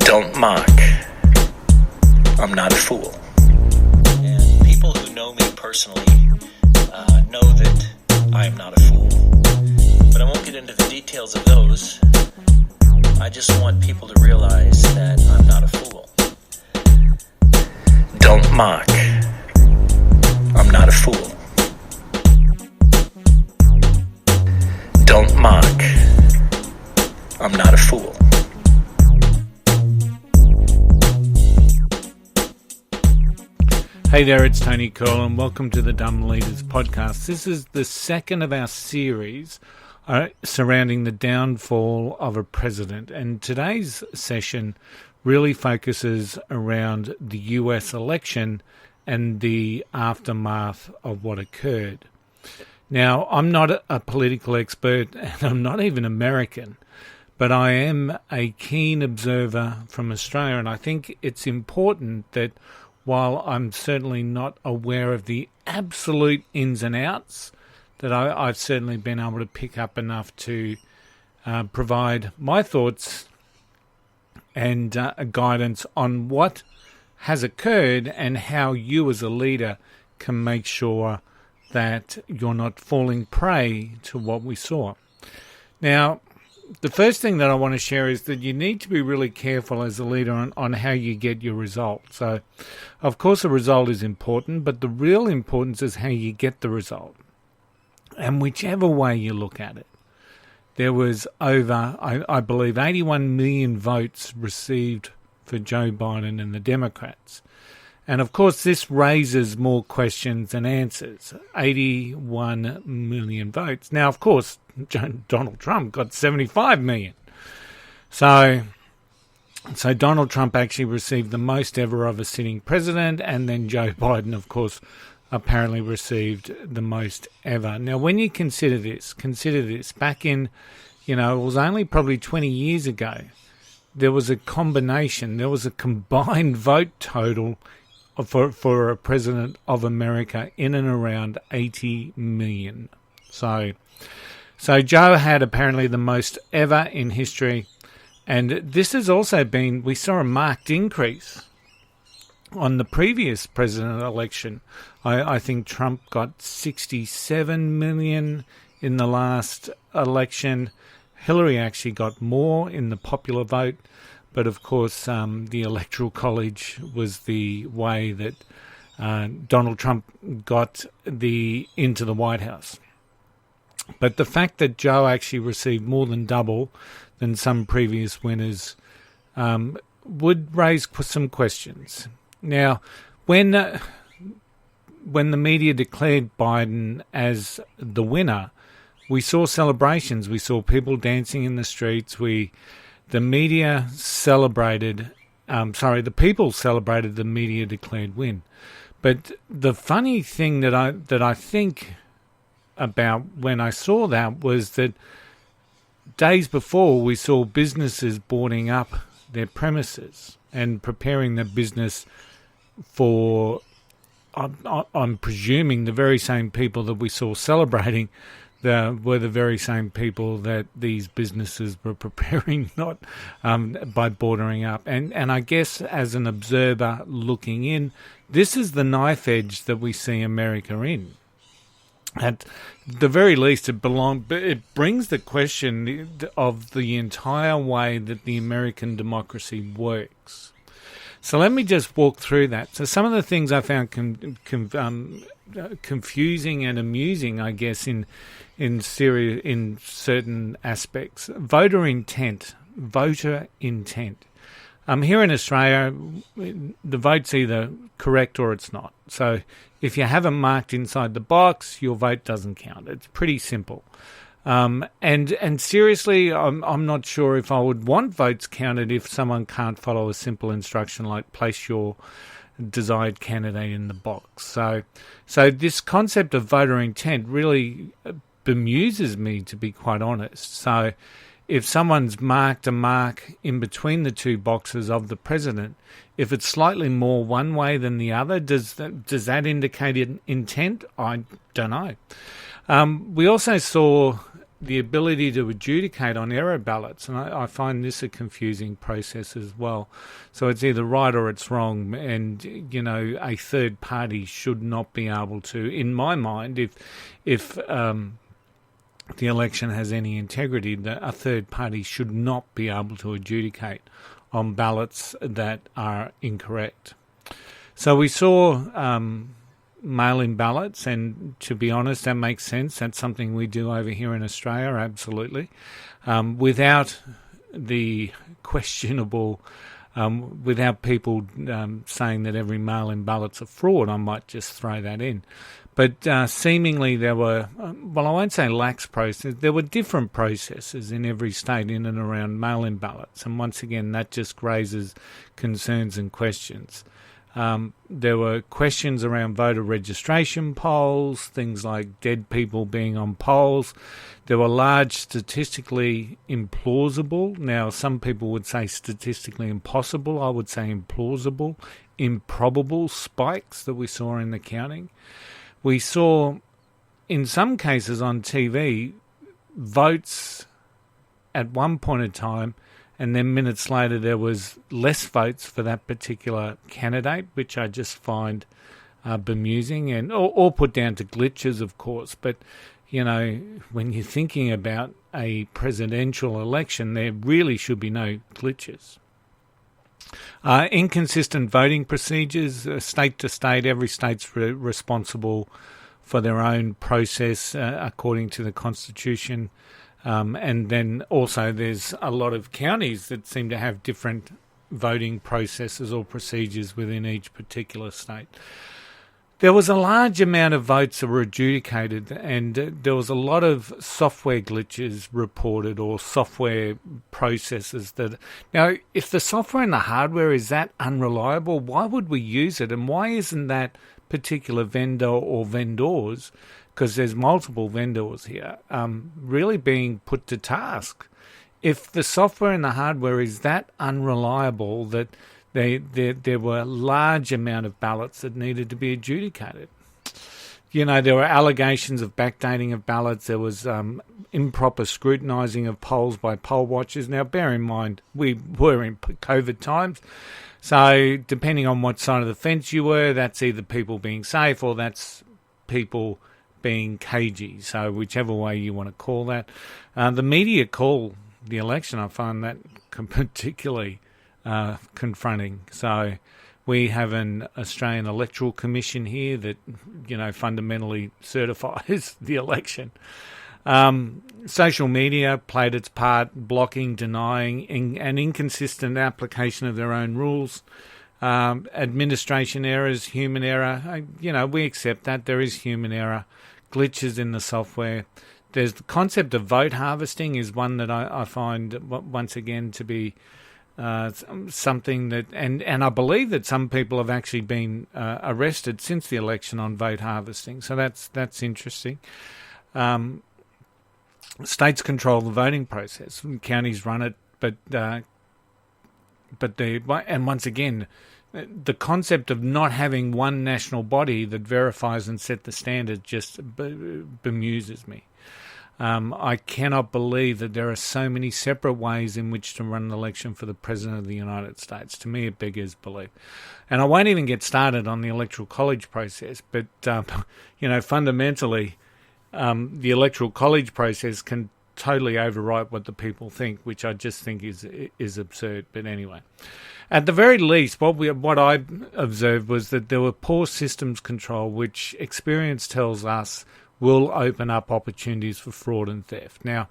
Don't mock. I'm not a fool. And people who know me personally know that I am not a fool. But I won't get into the details of those. I just want people to realize that I'm not a fool. Don't mock. I'm not a fool. Don't mock. I'm not a fool. Hey there, it's Tony Curl and welcome to the Dumb Leaders Podcast. This is the second of our series surrounding the downfall of a president. And today's session really focuses around the US election and the aftermath of what occurred. Now, I'm not a political expert and I'm not even American, but I am a keen observer from Australia, and I think it's important that while I'm certainly not aware of the absolute ins and outs, that I've certainly been able to pick up enough to provide my thoughts and guidance on what has occurred and how you as a leader can make sure that you're not falling prey to what we saw. Now, the first thing that I want to share is that you need to be really careful as a leader on how you get your result. So, of course, the result is important, but the real importance is how you get the result. And whichever way you look at it, there was over, I believe, 81 million votes received for Joe Biden and the Democrats. And, of course, this raises more questions than answers. 81 million votes. Now, of course, Donald Trump got 75 million. So Donald Trump actually received the most ever of a sitting president, and then Joe Biden, of course, apparently received the most ever. Now, when you consider this, back in, it was only probably 20 years ago, there was a combined vote total for a president of America in and around 80 million. So Joe had apparently the most ever in history. And this has also been, we saw a marked increase on the previous president election. I think Trump got 67 million in the last election. Hillary actually got more in the popular vote. But of course, the Electoral College was the way that Donald Trump got into the White House. But the fact that Joe actually received more than double than some previous winners would raise some questions. Now, when the media declared Biden as the winner, we saw celebrations. We saw people dancing in the streets. The people celebrated the media declared win. But the funny thing that I think about when I saw that was that days before we saw businesses boarding up their premises and preparing their business for, I'm presuming, the very same people that we saw celebrating were the very same people that these businesses were preparing not by bordering up. And I guess as an observer looking in, this is the knife edge that we see America in. At the very least, it brings the question of the entire way that the American democracy works. So let me just walk through that. So some of the things I found confusing and amusing, I guess, in certain aspects. Voter intent. Here in Australia, the vote's either correct or it's not. So if you haven't marked inside the box, your vote doesn't count. It's pretty simple. And seriously, I'm not sure if I would want votes counted if someone can't follow a simple instruction like place your desired candidate in the box. So this concept of voter intent really bemuses me, to be quite honest. So if someone's marked a mark in between the two boxes of the president, if it's slightly more one way than the other, does that indicate an intent? I don't know. We also saw the ability to adjudicate on error ballots, and I find this a confusing process as well. So it's either right or it's wrong, and a third party should not be able to, in my mind, if the election has any integrity, that a third party should not be able to adjudicate on ballots that are incorrect. So we saw mail-in ballots, and to be honest, that makes sense. That's something we do over here in Australia, absolutely. Without the questionable, without people saying that every mail-in ballot's a fraud, I might just throw that in. But seemingly there were, well, I won't say lax process, there were different processes in every state in and around mail-in ballots. And once again, that just raises concerns and questions. There were questions around voter registration polls, things like dead people being on polls. There were large statistically implausible. Now, some people would say statistically impossible. I would say implausible, improbable spikes that we saw in the counting. We saw, in some cases on TV, votes at one point in time, and then minutes later there was less votes for that particular candidate, which I just find bemusing, and or put down to glitches, of course. But, when you're thinking about a presidential election, there really should be no glitches. Inconsistent voting procedures, state to state. Every state's responsible for their own process according to the Constitution. And then also there's a lot of counties that seem to have different voting processes or procedures within each particular state. There was a large amount of votes that were adjudicated, and there was a lot of software glitches reported, or software processes that... Now, if the software and the hardware is that unreliable, why would we use it? And why isn't that particular vendor or vendors, because there's multiple vendors here, really being put to task? If the software and the hardware is that unreliable that there were a large amount of ballots that needed to be adjudicated. There were allegations of backdating of ballots. There was improper scrutinising of polls by poll watchers. Now, bear in mind, we were in COVID times, so depending on what side of the fence you were, that's either people being safe or that's people being cagey. So whichever way you want to call that. The media call the election, I find that particularly confronting. So we have an Australian Electoral Commission here that, fundamentally certifies the election. Social media played its part, blocking, denying, an inconsistent application of their own rules. Administration errors, human error, we accept that. There is human error, glitches in the software. There's the concept of vote harvesting is one that I find, once again, to be something that, and I believe that some people have actually been arrested since the election on vote harvesting. So that's interesting. States control the voting process, counties run it, but and once again, the concept of not having one national body that verifies and set the standard just bemuses me. I cannot believe that there are so many separate ways in which to run an election for the President of the United States. To me, it beggars belief. And I won't even get started on the Electoral College process, but, fundamentally, the Electoral College process can totally overwrite what the people think, which I just think is absurd. But anyway, at the very least, what I observed was that there were poor systems control, which experience tells us will open up opportunities for fraud and theft. Now,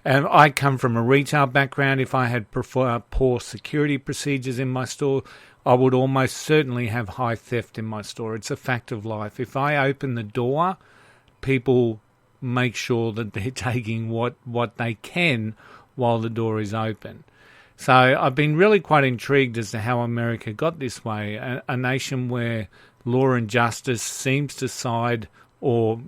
I come from a retail background. If I had poor security procedures in my store, I would almost certainly have high theft in my store. It's a fact of life. If I open the door, people make sure that they're taking what they can while the door is open. So I've been really quite intrigued as to how America got this way, a nation where law and justice seems to side, or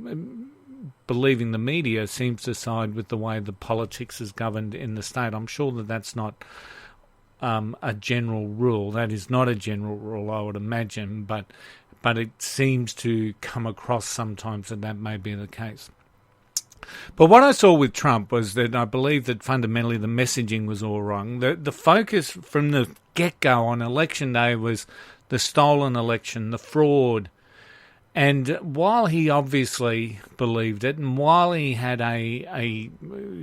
believing the media seems to side with the way the politics is governed in the state. I'm sure that that's not a general rule. That is not a general rule, I would imagine, but it seems to come across sometimes that may be the case. But what I saw with Trump was that I believe that fundamentally the messaging was all wrong. The focus from the get-go on election day was the stolen election, the fraud. And while he obviously believed it, and while he had a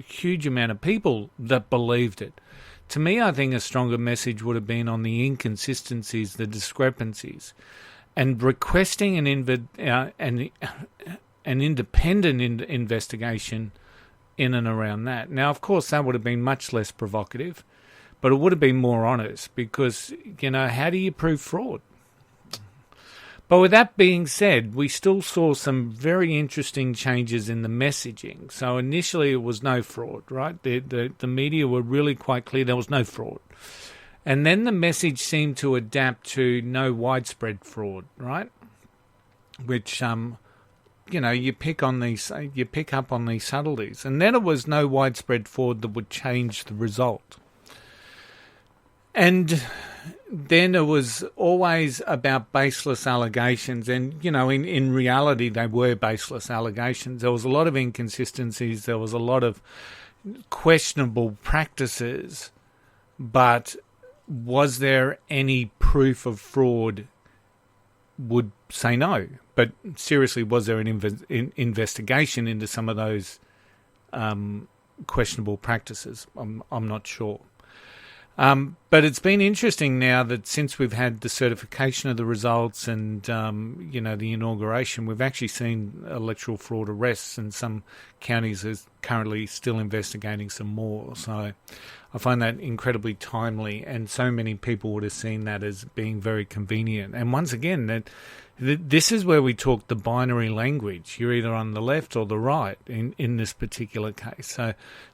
huge amount of people that believed it, to me I think a stronger message would have been on the inconsistencies, the discrepancies, and requesting an independent investigation in and around that. Now, of course, that would have been much less provocative, but it would have been more honest because, how do you prove fraud? But with that being said, we still saw some very interesting changes in the messaging. So initially it was no fraud, right? The media were really quite clear there was no fraud. And then the message seemed to adapt to no widespread fraud, right? Which, you pick up on these subtleties. And then it was no widespread fraud that would change the result. And then it was always about baseless allegations. And, in reality, they were baseless allegations. There was a lot of inconsistencies. There was a lot of questionable practices. But was there any proof of fraud? Would say no. But seriously, was there an investigation into some of those questionable practices? I'm not sure. But it's been interesting now that since we've had the certification of the results and, the inauguration, we've actually seen electoral fraud arrests, and some counties are currently still investigating some more. So I find that incredibly timely, and so many people would have seen that as being very convenient. And once again, this is where we talk the binary language. You're either on the left or the right in this particular case.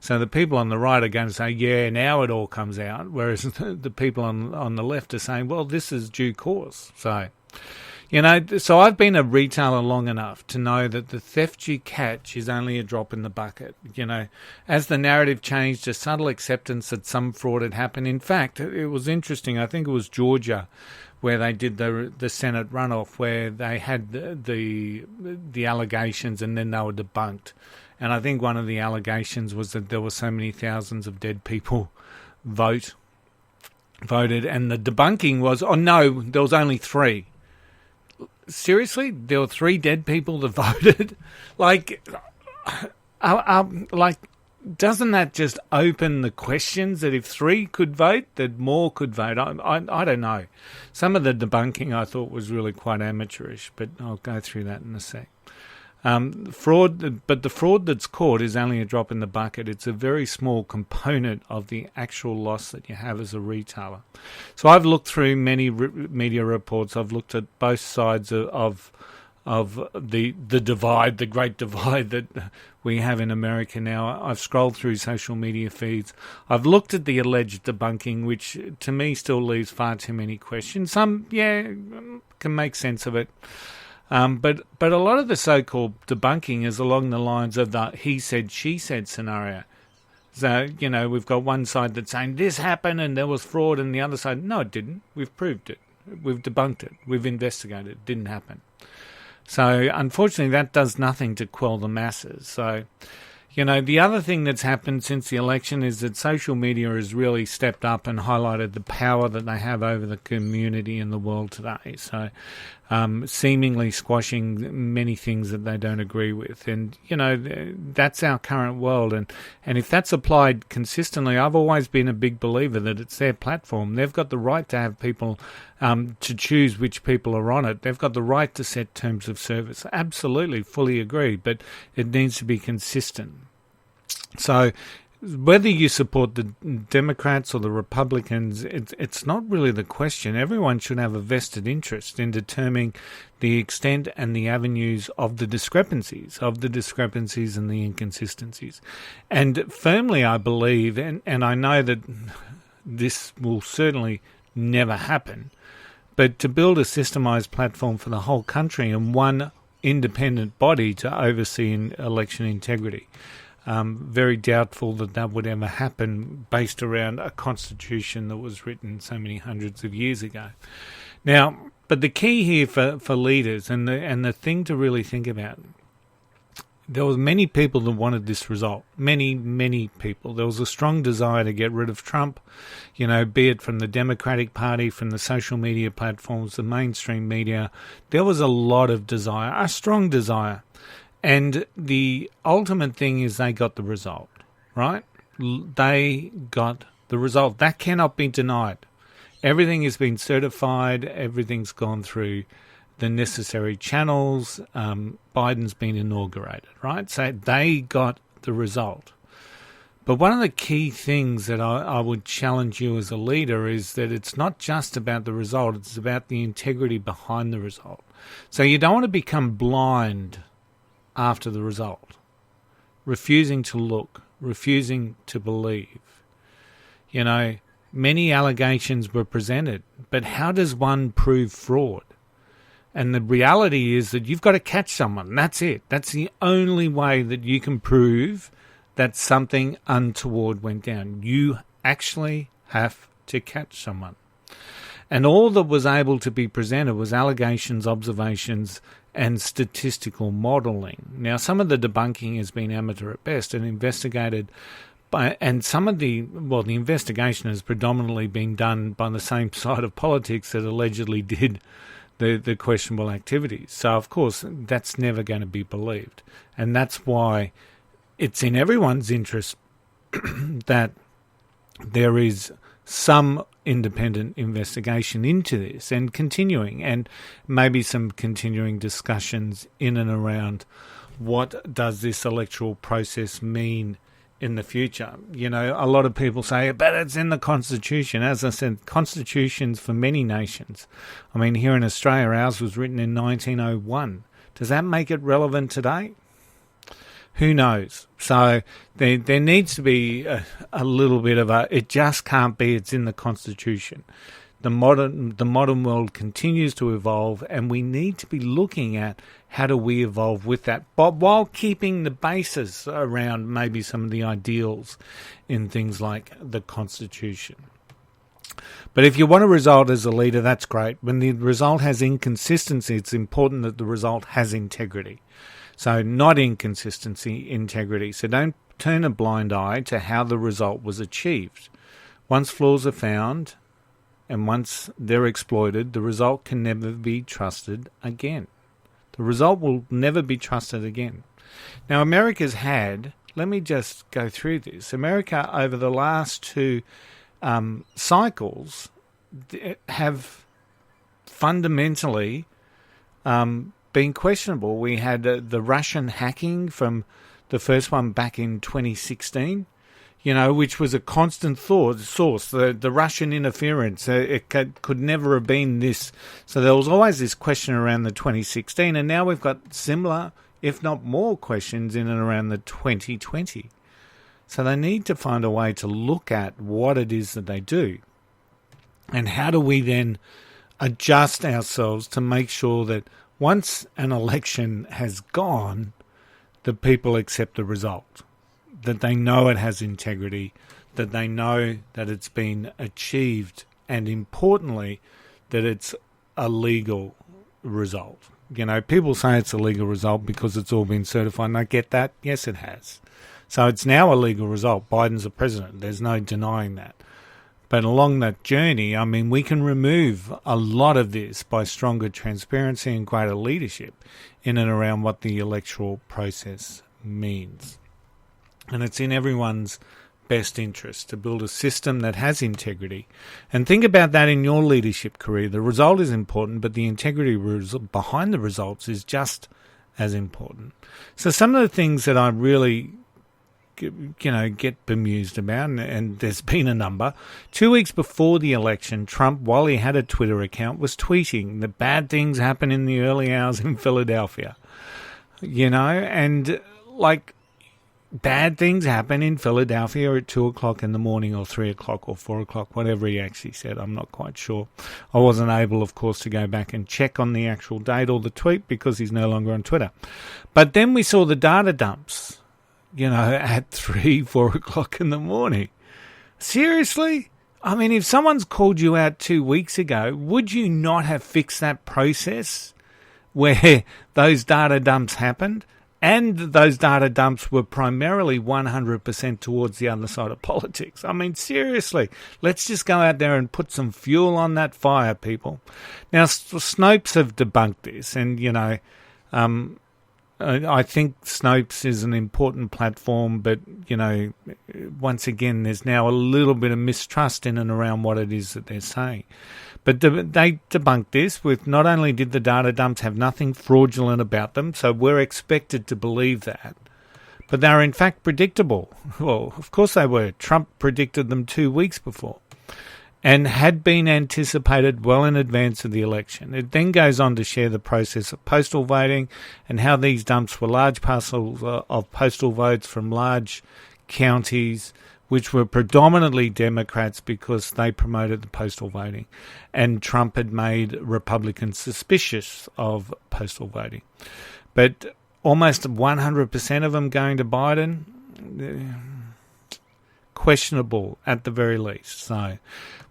So the people on the right are going to say, yeah, now it all comes out, whereas the people on the left are saying, well, this is due course. So, so I've been a retailer long enough to know that the theft you catch is only a drop in the bucket. As the narrative changed, a subtle acceptance that some fraud had happened. In fact, it was interesting. I think it was Georgia where they did the Senate runoff, where they had the allegations and then they were debunked. And I think one of the allegations was that there were so many thousands of dead people voted, and the debunking was, oh no, there was only 3. Seriously? There were 3 dead people that voted? Doesn't that just open the questions that if 3 could vote, that more could vote? I don't know. Some of the debunking I thought was really quite amateurish, but I'll go through that in a sec. Fraud, but the fraud that's caught is only a drop in the bucket. It's a very small component of the actual loss that you have as a retailer. So I've looked through many media reports. I've looked at both sides of the divide, the great divide that we have in America now. I've scrolled through social media feeds. I've looked at the alleged debunking, which to me still leaves far too many questions. Some, can make sense of it. But a lot of the so-called debunking is along the lines of the he said, she said scenario. So, we've got one side that's saying this happened and there was fraud, and the other side, no, it didn't. We've proved it. We've debunked it. We've investigated it. It didn't happen. So, unfortunately, that does nothing to quell the masses. So, the other thing that's happened since the election is that social media has really stepped up and highlighted the power that they have over the community in the world today. So, seemingly squashing many things that they don't agree with. And, that's our current world. And if that's applied consistently, I've always been a big believer that it's their platform. They've got the right to have people to choose which people are on it. They've got the right to set terms of service. Absolutely, fully agree. But it needs to be consistent. So whether you support the Democrats or the Republicans, it's not really the question. Everyone should have a vested interest in determining the extent and the avenues of the discrepancies and the inconsistencies. And firmly I believe, and I know that this will certainly never happen, but to build a systemised platform for the whole country and one independent body to oversee election integrity. Very doubtful that would ever happen based around a constitution that was written so many hundreds of years ago. Now, but the key here for leaders and the thing to really think about, there were many people that wanted this result. Many people. There was a strong desire to get rid of Trump, be it from the Democratic Party, from the social media platforms, the mainstream media. There was a lot of desire, a strong desire. And the ultimate thing is they got the result, right? They got the result. That cannot be denied. Everything has been certified. Everything's gone through the necessary channels. Biden's been inaugurated, right? So they got the result. But one of the key things that I would challenge you as a leader is that it's not just about the result, it's about the integrity behind the result. So you don't want to become blind after the result, refusing to look, refusing to believe. Many allegations were presented, but how does one prove fraud? And the reality is that you've got to catch someone. That's it. That's the only way that you can prove that something untoward went down. You actually have to catch someone. And all that was able to be presented was allegations, observations, and statistical modelling. Now, some of the debunking has been amateur at best and investigated and some of the investigation has predominantly been done by the same side of politics that allegedly did the questionable activities. So, of course, that's never going to be believed. And that's why it's in everyone's interest that there is some independent investigation into this and continuing, and maybe some continuing discussions in and around what does this electoral process mean in the future. A lot of people say, but it's in the Constitution. As I said, constitutions for many nations. I mean, here in Australia, ours was written in 1901. Does that make it relevant today? Who knows? So there needs to be a little bit of it just can't be, it's in the Constitution. The modern world continues to evolve, and we need to be looking at how do we evolve with that, but while keeping the basis around maybe some of the ideals in things like the Constitution. But if you want a result as a leader, that's great. When the result has inconsistency, it's important that the result has integrity. So not inconsistency, integrity. So don't turn a blind eye to how the result was achieved. Once flaws are found, and once they're exploited, the result can never be trusted again. The result will never be trusted again. Now, America's had, let me just go through this. America, over the last two cycles, have fundamentally been questionable. We had the Russian hacking from the first one back in 2016. Which was a constant source, the Russian interference. It could never have been this. So there was always this question around the 2016, and now we've got similar, if not more, questions in and around the 2020. So they need to find a way to look at what it is that they do. And how do we then adjust ourselves to make sure that once an election has gone, the people accept the result, that they know it has integrity, that they know that it's been achieved, and importantly, that it's a legal result. People say it's a legal result because it's all been certified, and I get that. Yes, it has. So it's now a legal result. Biden's the president. There's no denying that. But along that journey, I mean, we can remove a lot of this by stronger transparency and greater leadership in and around what the electoral process means. And it's in everyone's best interest to build a system that has integrity. And think about that in your leadership career. The result is important, but the integrity behind the results is just as important. So some of the things that I really get bemused about, and there's been a number. 2 weeks before the election, Trump, while he had a Twitter account, was tweeting that bad things happen in the early hours in Philadelphia. And bad things happen in Philadelphia at 2 o'clock in the morning or 3 o'clock or 4 o'clock, whatever he actually said. I'm not quite sure. I wasn't able, of course, to go back and check on the actual date or the tweet because he's no longer on Twitter. But then we saw the data dumps, at 3, 4 o'clock in the morning. Seriously? I mean, if someone's called you out 2 weeks ago, would you not have fixed that process where those data dumps happened And those data dumps were primarily 100% towards the other side of politics. I mean, seriously, let's just go out there and put some fuel on that fire, people. Now, Snopes have debunked this, and, I think Snopes is an important platform, but, once again, there's now a little bit of mistrust in and around what it is that they're saying. But they debunked this with not only did the data dumps have nothing fraudulent about them, so we're expected to believe that, but they're in fact predictable. Well, of course they were. Trump predicted them 2 weeks before and had been anticipated well in advance of the election. It then goes on to share the process of postal voting and how these dumps were large parcels of postal votes from large counties, which were predominantly Democrats because they promoted the postal voting. And Trump had made Republicans suspicious of postal voting. But almost 100% of them going to Biden, questionable at the very least. So,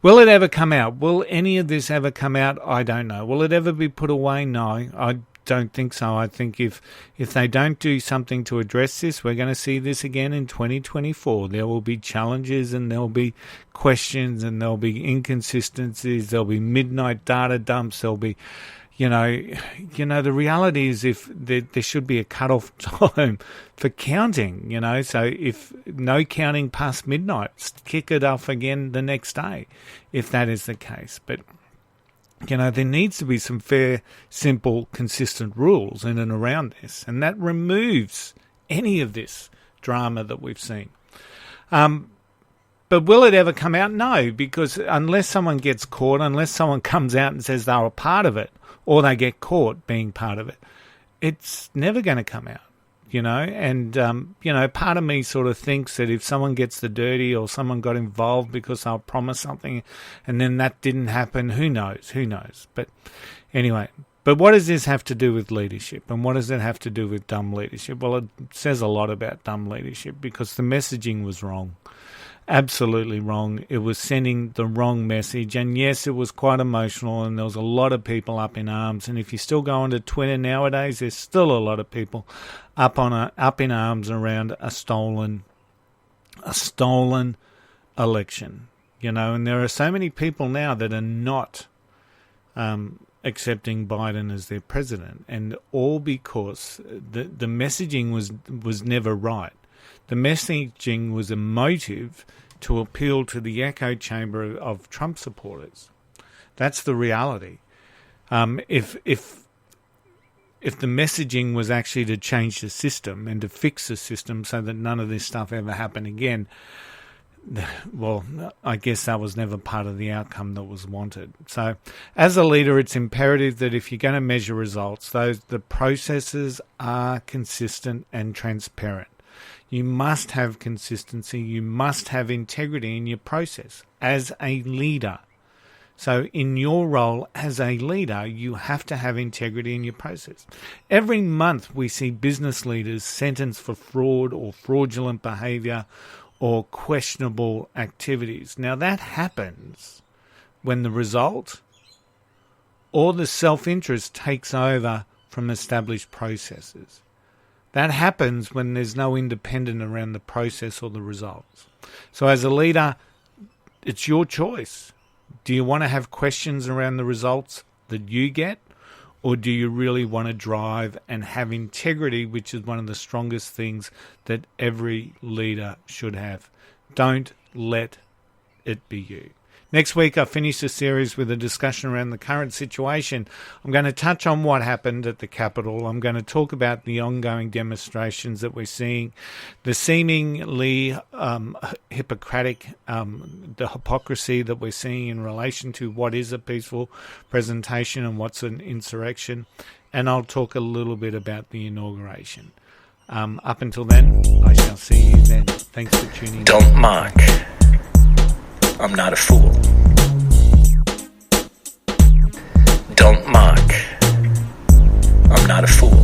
will it ever come out? Will any of this ever come out? I don't know. Will it ever be put away? No, I don't think so. I think if they don't do something to address this, we're going to see this again in 2024. There will be challenges and there will be questions and there will be inconsistencies. There will be midnight data dumps. There will be, the reality is if there should be a cutoff time for counting, so if no counting past midnight, kick it off again the next day, if that is the case. But there needs to be some fair, simple, consistent rules in and around this, and that removes any of this drama that we've seen. But will it ever come out? No, because unless someone gets caught, unless someone comes out and says they were part of it, or they get caught being part of it, it's never going to come out. And part of me sort of thinks that if someone gets the dirty or someone got involved because they'll promise something and then that didn't happen, who knows? But anyway, what does this have to do with leadership, and what does it have to do with dumb leadership? Well, it says a lot about dumb leadership because the messaging was wrong. Absolutely wrong. It was sending the wrong message, and yes, it was quite emotional, and there was a lot of people up in arms. And if you still go onto Twitter nowadays, there's still a lot of people up in arms around a stolen election. And there are so many people now that are not accepting Biden as their president, and all because the messaging was never right. The messaging was emotive to appeal to the echo chamber of Trump supporters. That's the reality. If the messaging was actually to change the system and to fix the system so that none of this stuff ever happened again, well, I guess that was never part of the outcome that was wanted. So as a leader, it's imperative that if you're going to measure results, the processes are consistent and transparent. You must have consistency. You must have integrity in your process as a leader. So in your role as a leader, you have to have integrity in your process. Every month we see business leaders sentenced for fraud or fraudulent behavior or questionable activities. Now that happens when the result or the self-interest takes over from established processes. That happens when there's no independent around the process or the results. So as a leader, it's your choice. Do you want to have questions around the results that you get, or do you really want to drive and have integrity, which is one of the strongest things that every leader should have? Don't let it be you. Next week, I finish the series with a discussion around the current situation. I'm going to touch on what happened at the Capitol. I'm going to talk about the ongoing demonstrations that we're seeing, the seemingly hypocritic, the hypocrisy that we're seeing in relation to what is a peaceful presentation and what's an insurrection. And I'll talk a little bit about the inauguration. Up until then, I shall see you then. Thanks for tuning in. Don't mock. I'm not a fool. Don't mock. I'm not a fool.